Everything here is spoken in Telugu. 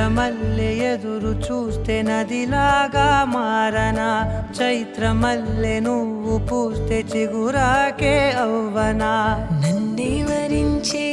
ఎర్రమల్లె ఎదురు చూస్తే నదిలాగా మారనా, చైత్రమల్లె నువ్వు పూస్తే చిగురాకే అవ్వనా. నన్నే వరించే